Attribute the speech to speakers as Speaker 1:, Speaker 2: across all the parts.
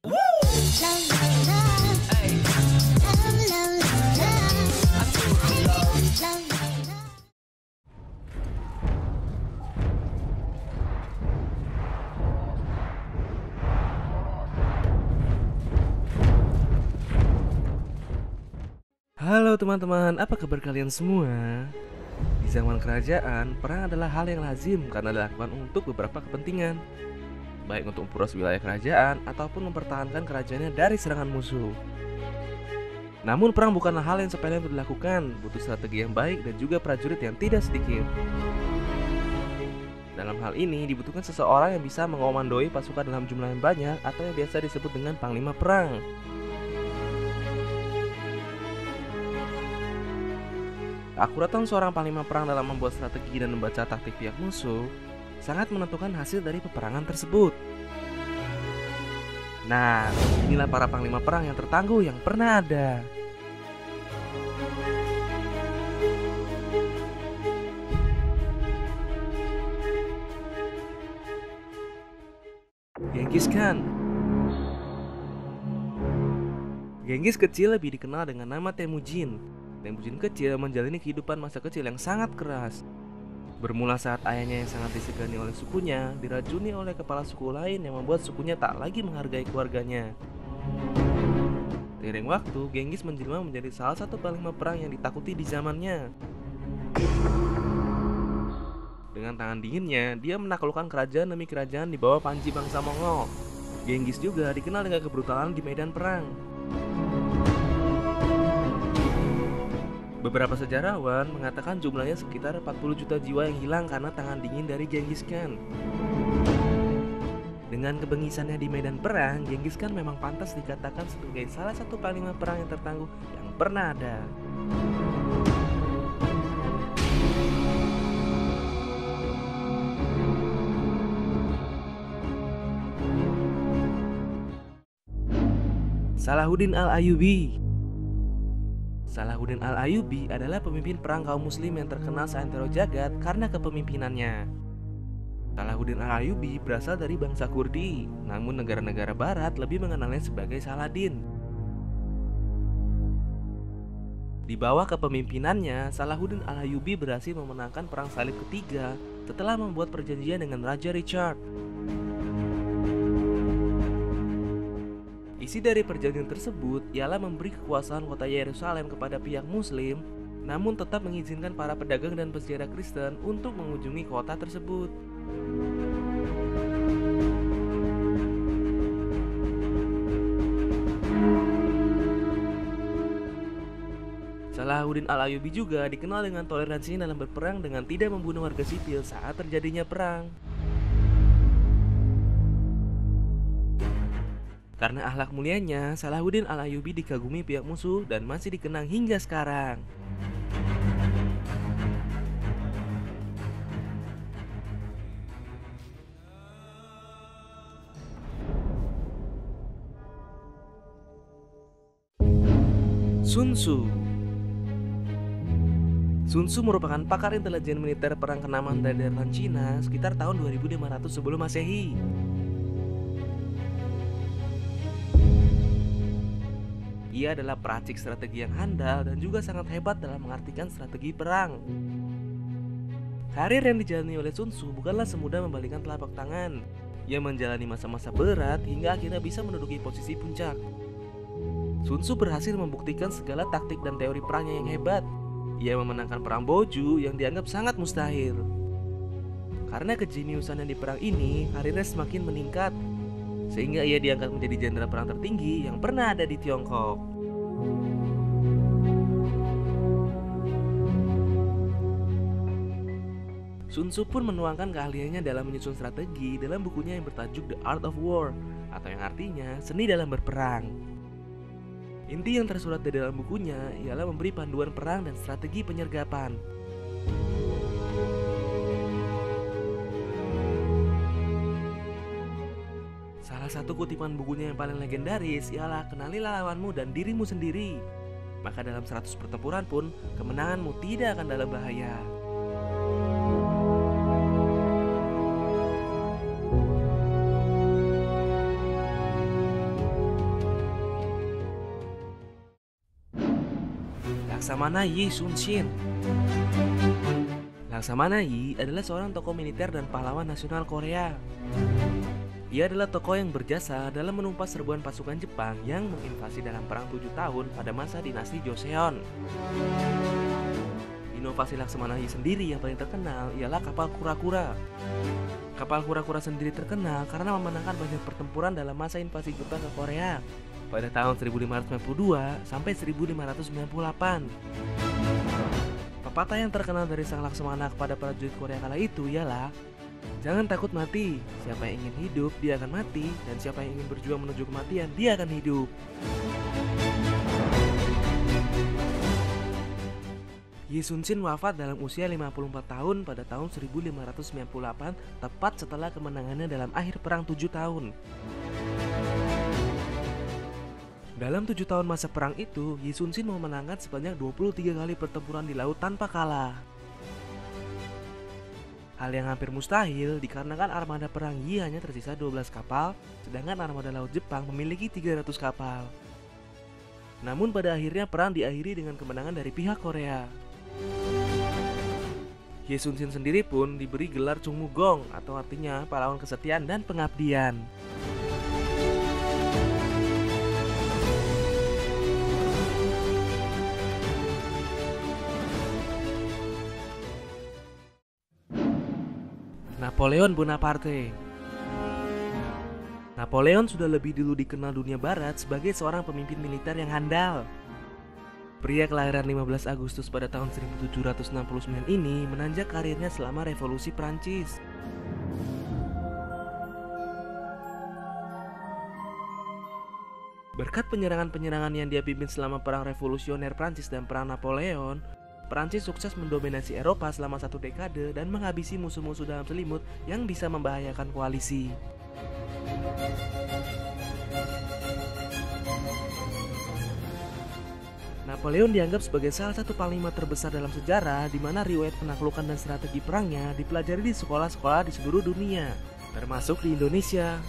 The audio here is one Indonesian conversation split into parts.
Speaker 1: Halo teman-teman, apa kabar kalian semua? Di zaman kerajaan, perang adalah hal yang lazim karena dilakukan untuk beberapa kepentingan, baik untuk memperluas wilayah kerajaan ataupun mempertahankan kerajaannya dari serangan musuh. Namun perang bukanlah hal yang sepele untuk dilakukan, butuh strategi yang baik dan juga prajurit yang tidak sedikit. Dalam hal ini dibutuhkan seseorang yang bisa mengomandoi pasukan dalam jumlah yang banyak atau yang biasa disebut dengan panglima perang. Keakuratan seorang panglima perang dalam membuat strategi dan membaca taktik pihak musuh sangat menentukan hasil dari peperangan tersebut. Nah, inilah para panglima perang yang tertangguh yang pernah ada. Genghis Khan. Genghis kecil lebih dikenal dengan nama Temujin. Temujin kecil menjalani kehidupan masa kecil yang sangat keras. Bermula saat ayahnya yang sangat disegani oleh sukunya diracuni oleh kepala suku lain yang membuat sukunya tak lagi menghargai keluarganya. Seiring waktu, Genghis menjelma menjadi salah satu panglima perang yang ditakuti di zamannya. Dengan tangan dinginnya, dia menaklukkan kerajaan demi kerajaan di bawah panji bangsa Mongol. Genghis juga dikenal dengan kebrutalan di medan perang. Beberapa sejarawan mengatakan jumlahnya sekitar 40 juta jiwa yang hilang karena tangan dingin dari Genghis Khan. Dengan kebengisannya di medan perang, Genghis Khan memang pantas dikatakan sebagai salah satu panglima perang yang tertangguh yang pernah ada. Salahuddin Al-Ayyubi. Salahuddin Al-Ayyubi adalah pemimpin perang kaum muslim yang terkenal seantero jagat karena kepemimpinannya. Salahuddin Al-Ayyubi berasal dari bangsa Kurdi, namun negara-negara barat lebih mengenalnya sebagai Saladin. Di bawah kepemimpinannya, Salahuddin Al-Ayyubi berhasil memenangkan perang salib ketiga setelah membuat perjanjian dengan Raja Richard. Isi dari perjanjian tersebut ialah memberi kekuasaan kota Yerusalem kepada pihak Muslim, namun tetap mengizinkan para pedagang dan peziarah Kristen untuk mengunjungi kota tersebut. Salahuddin Al-Ayyubi juga dikenal dengan toleransinya dalam berperang dengan tidak membunuh warga sipil saat terjadinya perang. Karena akhlak mulianya, Salahuddin Al-Ayyubi dikagumi pihak musuh dan masih dikenang hingga sekarang. Sun Tzu. Sun Tzu merupakan pakar intelijen militer perang kenaman dari daratan Cina sekitar tahun 2500 sebelum Masehi. Ia adalah peracik strategi yang handal dan juga sangat hebat dalam mengartikan strategi perang. Karir yang dijalani oleh Sun Tzu bukanlah semudah membalikan telapak tangan. Ia menjalani masa-masa berat hingga akhirnya bisa menduduki posisi puncak. Sun Tzu berhasil membuktikan segala taktik dan teori perangnya yang hebat. Ia memenangkan perang Boju yang dianggap sangat mustahil. Karena kejeniusannya di perang ini, karirnya semakin meningkat, sehingga ia diangkat menjadi jenderal perang tertinggi yang pernah ada di Tiongkok. Sun Tzu pun menuangkan keahliannya dalam menyusun strategi dalam bukunya yang bertajuk The Art of War, atau yang artinya seni dalam berperang. Inti yang tersurat di dalam bukunya ialah memberi panduan perang dan strategi penyergapan. Salah satu kutipan bukunya yang paling legendaris ialah kenalilah lawanmu dan dirimu sendiri. Maka dalam 100 pertempuran pun kemenanganmu tidak akan dalam bahaya. Laksamana Yi Sun Shin. Laksamana Yi adalah seorang tokoh militer dan pahlawan nasional Korea. Ia adalah tokoh yang berjasa dalam menumpas serbuan pasukan Jepang yang menginvasi dalam Perang 7 tahun pada masa dinasti Joseon. Inovasi Laksamana Yi sendiri yang paling terkenal ialah kapal kura-kura. Kapal kura-kura sendiri terkenal karena memenangkan banyak pertempuran dalam masa invasi Jepang ke Korea pada tahun 1592 sampai 1598. Pepatah yang terkenal dari sang Laksamana kepada prajurit Korea kala itu ialah, "Jangan takut mati, siapa yang ingin hidup dia akan mati, dan siapa yang ingin berjuang menuju kematian dia akan hidup." Yi Sun Shin wafat dalam usia 54 tahun pada tahun 1598, tepat setelah kemenangannya dalam akhir perang 7 tahun. Dalam 7 tahun masa perang itu, Yi Sun Shin memenangkan sebanyak 23 kali pertempuran di laut tanpa kalah. Hal yang hampir mustahil dikarenakan armada perang Yi hanya tersisa 12 kapal, sedangkan armada laut Jepang memiliki 300 kapal. Namun pada akhirnya perang diakhiri dengan kemenangan dari pihak Korea. Yi Sun Shin sendiri pun diberi gelar Chung Mugong atau artinya pahlawan kesetiaan dan pengabdian. Napoleon Bonaparte. Napoleon sudah lebih dulu dikenal dunia barat sebagai seorang pemimpin militer yang handal. Pria kelahiran 15 Agustus pada tahun 1769 ini menanjak karirnya selama Revolusi Prancis. Berkat penyerangan-penyerangan yang dia pimpin selama Perang Revolusioner Prancis dan Perang Napoleon, Prancis sukses mendominasi Eropa selama 1 dekade dan menghabisi musuh-musuh dalam selimut yang bisa membahayakan koalisi. Napoleon dianggap sebagai salah satu panglima terbesar dalam sejarah, di mana riwayat penaklukan dan strategi perangnya dipelajari di sekolah-sekolah di seluruh dunia, termasuk di Indonesia.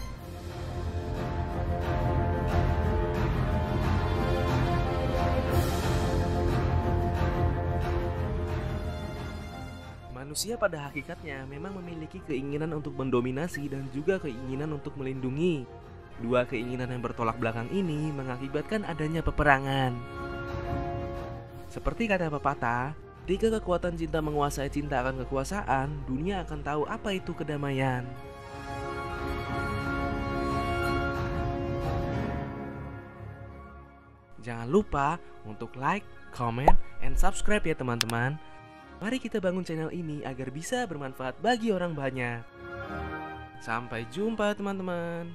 Speaker 1: Manusia pada hakikatnya memang memiliki keinginan untuk mendominasi dan juga keinginan untuk melindungi. Dua keinginan yang bertolak belakang ini mengakibatkan adanya peperangan. Seperti kata pepatah, ketika kekuatan cinta menguasai cinta akan kekuasaan, dunia akan tahu apa itu kedamaian. Jangan lupa untuk like, comment, and subscribe ya teman-teman. Mari kita bangun channel ini agar bisa bermanfaat bagi orang banyak. Sampai jumpa teman-teman.